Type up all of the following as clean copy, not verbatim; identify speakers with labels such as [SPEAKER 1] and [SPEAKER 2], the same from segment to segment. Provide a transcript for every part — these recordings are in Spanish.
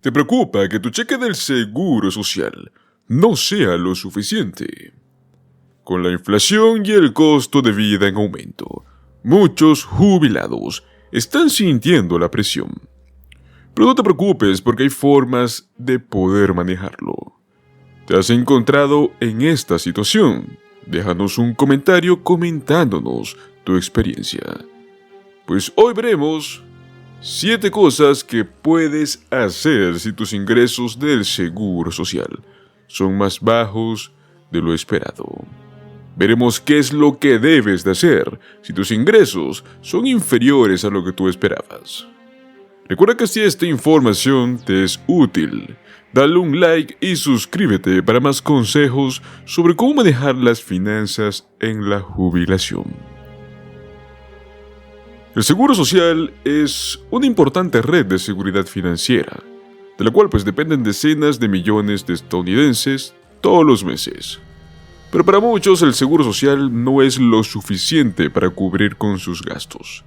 [SPEAKER 1] ¿Te preocupa que tu cheque del Seguro Social no sea lo suficiente? Con la inflación y el costo de vida en aumento, muchos jubilados están sintiendo la presión. Pero no te preocupes porque hay formas de poder manejarlo. ¿Te has encontrado en esta situación? Déjanos un comentario comentándonos tu experiencia. Pues hoy veremos 7 cosas que puedes hacer si tus ingresos del Seguro Social son más bajos de lo esperado. Veremos qué es lo que debes de hacer si tus ingresos son inferiores a lo que tú esperabas. Recuerda que si esta información te es útil, dale un like y suscríbete para más consejos sobre cómo manejar las finanzas en la jubilación. El Seguro Social es una importante red de seguridad financiera, de la cual dependen decenas de millones de estadounidenses todos los meses. Pero para muchos el Seguro Social no es lo suficiente para cubrir con sus gastos.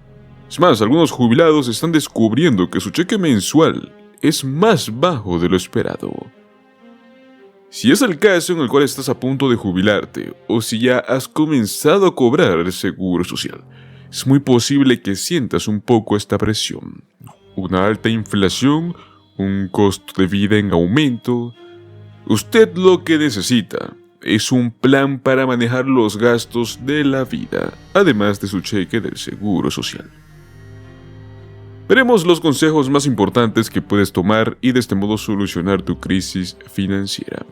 [SPEAKER 1] Es más, algunos jubilados están descubriendo que su cheque mensual es más bajo de lo esperado. Si es el caso en el cual estás a punto de jubilarte o si ya has comenzado a cobrar el Seguro Social, es muy posible que sientas un poco esta presión. Una alta inflación, un costo de vida en aumento. Usted lo que necesita es un plan para manejar los gastos de la vida, además de su cheque del Seguro Social. Veremos los consejos más importantes que puedes tomar y de este modo solucionar tu crisis financiera.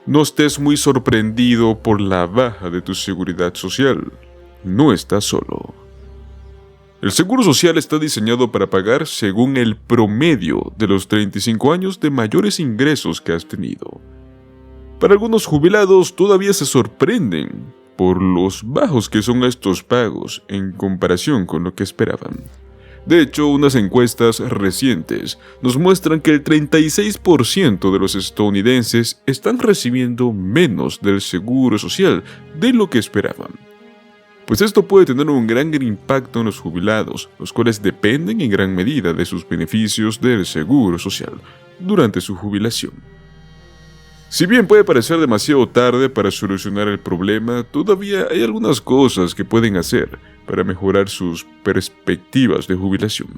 [SPEAKER 1] No estés muy sorprendido por la baja de tu seguridad social. No estás solo. El Seguro Social está diseñado para pagar según el promedio de los 35 años de mayores ingresos que has tenido. Para algunos jubilados todavía se sorprenden por los bajos que son estos pagos en comparación con lo que esperaban. De hecho, unas encuestas recientes nos muestran que el 36% de los estadounidenses están recibiendo menos del Seguro Social de lo que esperaban. Pues esto puede tener un gran impacto en los jubilados, los cuales dependen en gran medida de sus beneficios del Seguro Social durante su jubilación. Si bien puede parecer demasiado tarde para solucionar el problema, todavía hay algunas cosas que pueden hacer para mejorar sus perspectivas de jubilación.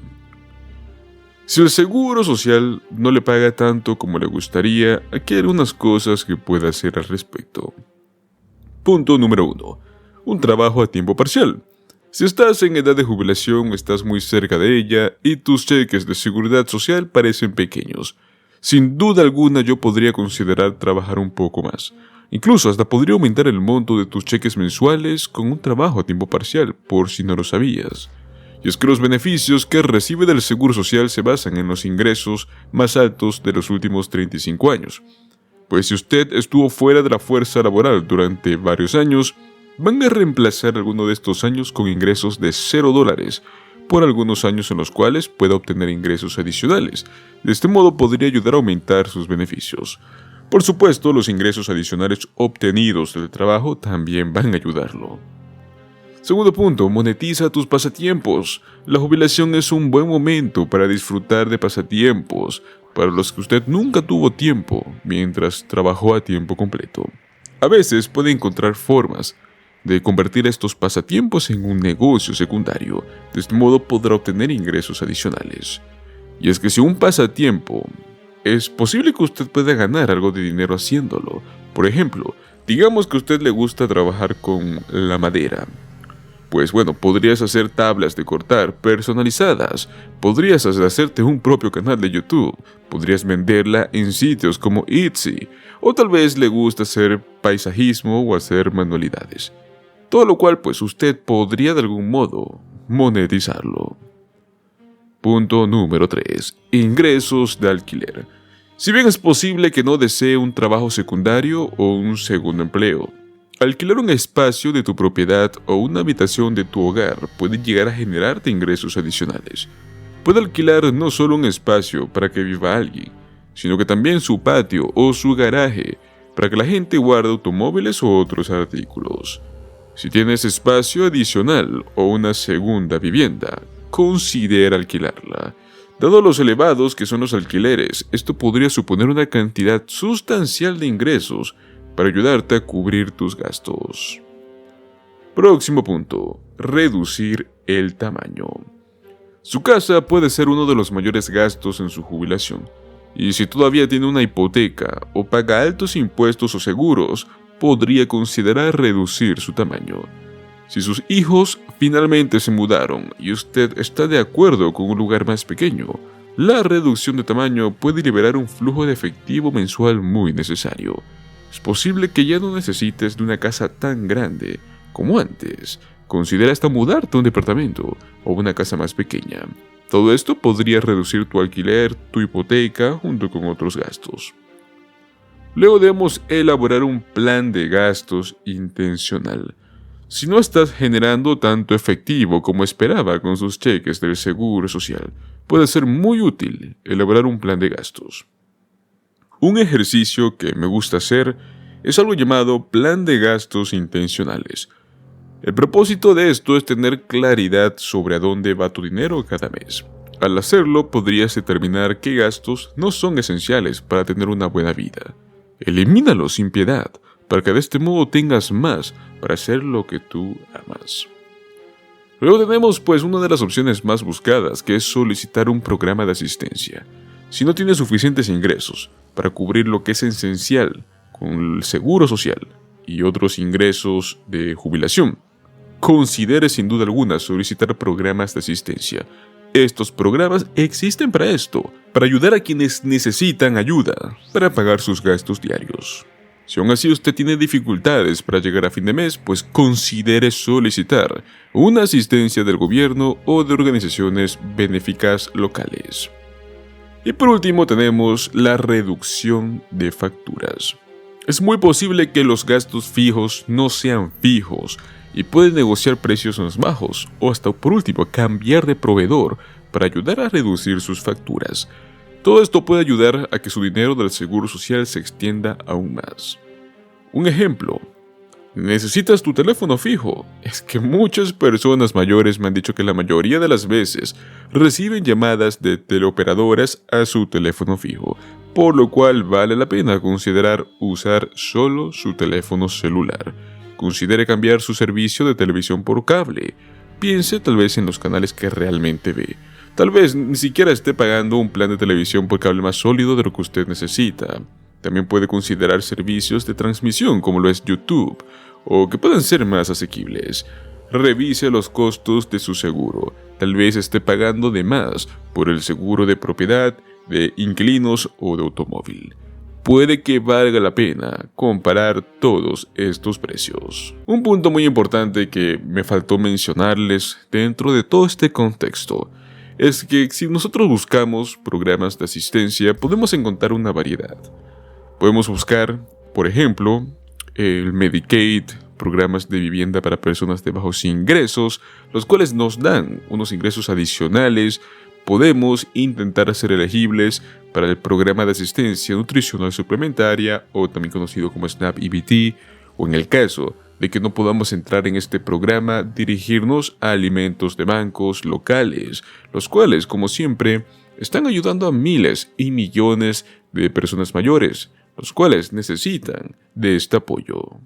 [SPEAKER 1] Si el Seguro Social no le paga tanto como le gustaría, aquí hay algunas cosas que puede hacer al respecto. Punto número 1. Un trabajo a tiempo parcial. Si estás en edad de jubilación, estás muy cerca de ella y tus cheques de seguridad social parecen pequeños. Sin duda alguna yo podría considerar trabajar un poco más. Incluso hasta podría aumentar el monto de tus cheques mensuales con un trabajo a tiempo parcial, por si no lo sabías. Y es que los beneficios que recibe del Seguro Social se basan en los ingresos más altos de los últimos 35 años. Pues si usted estuvo fuera de la fuerza laboral durante varios años, van a reemplazar alguno de estos años con ingresos de $0 por algunos años en los cuales pueda obtener ingresos adicionales. De este modo podría ayudar a aumentar sus beneficios. Por supuesto, los ingresos adicionales obtenidos del trabajo también van a ayudarlo. Segundo punto, monetiza tus pasatiempos. La jubilación es un buen momento para disfrutar de pasatiempos para los que usted nunca tuvo tiempo mientras trabajó a tiempo completo. A veces puede encontrar formas de convertir estos pasatiempos en un negocio secundario. De este modo podrá obtener ingresos adicionales. Y es que si un pasatiempo, es posible que usted pueda ganar algo de dinero haciéndolo. Por ejemplo, digamos que a usted le gusta trabajar con la madera. Pues bueno, podrías hacer tablas de cortar personalizadas, podrías hacerte un propio canal de YouTube, podrías venderla en sitios como Etsy, o tal vez le gusta hacer paisajismo o hacer manualidades. Todo lo cual usted podría de algún modo monetizarlo. Punto número 3. Ingresos de alquiler. Si bien es posible que no desee un trabajo secundario o un segundo empleo, alquilar un espacio de tu propiedad o una habitación de tu hogar puede llegar a generarte ingresos adicionales. Puede alquilar no solo un espacio para que viva alguien, sino que también su patio o su garaje para que la gente guarde automóviles u otros artículos. Si tienes espacio adicional o una segunda vivienda, considera alquilarla. Dado los elevados que son los alquileres, esto podría suponer una cantidad sustancial de ingresos para ayudarte a cubrir tus gastos. Próximo punto: reducir el tamaño. Su casa puede ser uno de los mayores gastos en su jubilación, y si todavía tiene una hipoteca o paga altos impuestos o seguros, podría considerar reducir su tamaño. Si sus hijos finalmente se mudaron y usted está de acuerdo con un lugar más pequeño, la reducción de tamaño puede liberar un flujo de efectivo mensual muy necesario. Es posible que ya no necesites de una casa tan grande como antes. Considera hasta mudarte a un departamento o una casa más pequeña. Todo esto podría reducir tu alquiler, tu hipoteca, junto con otros gastos. Luego debemos elaborar un plan de gastos intencional. Si no estás generando tanto efectivo como esperaba con sus cheques del Seguro Social, puede ser muy útil elaborar un plan de gastos. Un ejercicio que me gusta hacer es algo llamado plan de gastos intencionales. El propósito de esto es tener claridad sobre a dónde va tu dinero cada mes. Al hacerlo, podrías determinar qué gastos no son esenciales para tener una buena vida. Elimínalos sin piedad, para que de este modo tengas más para hacer lo que tú amas. Luego tenemos una de las opciones más buscadas, que es solicitar un programa de asistencia. Si no tienes suficientes ingresos para cubrir lo que es esencial con el Seguro Social y otros ingresos de jubilación, considere sin duda alguna solicitar programas de asistencia. Estos programas existen para esto, para ayudar a quienes necesitan ayuda para pagar sus gastos diarios. Si aún así usted tiene dificultades para llegar a fin de mes, considere solicitar una asistencia del gobierno o de organizaciones benéficas locales. Y por último tenemos la reducción de facturas. Es muy posible que los gastos fijos no sean fijos y pueden negociar precios más bajos o hasta por último cambiar de proveedor para ayudar a reducir sus facturas. Todo esto puede ayudar a que su dinero del Seguro Social se extienda aún más. Un ejemplo: ¿necesitas tu teléfono fijo? Es que muchas personas mayores me han dicho que la mayoría de las veces reciben llamadas de teleoperadoras a su teléfono fijo, por lo cual vale la pena considerar usar solo su teléfono celular. Considere cambiar su servicio de televisión por cable. Piense tal vez en los canales que realmente ve. Tal vez ni siquiera esté pagando un plan de televisión por cable más sólido de lo que usted necesita. También puede considerar servicios de transmisión como lo es YouTube, o que puedan ser más asequibles. Revise los costos de su seguro. Tal vez esté pagando de más por el seguro de propiedad, de inquilinos o de automóvil. Puede que valga la pena comparar todos estos precios. Un punto muy importante que me faltó mencionarles dentro de todo este contexto es que si nosotros buscamos programas de asistencia, podemos encontrar una variedad. Podemos buscar, por ejemplo, el Medicaid, programas de vivienda para personas de bajos ingresos, los cuales nos dan unos ingresos adicionales. Podemos intentar ser elegibles para el programa de asistencia nutricional suplementaria, o también conocido como SNAP EBT, o en el caso de que no podamos entrar en este programa, dirigirnos a alimentos de bancos locales, los cuales, como siempre, están ayudando a miles y millones de personas mayores, los cuales necesitan de este apoyo.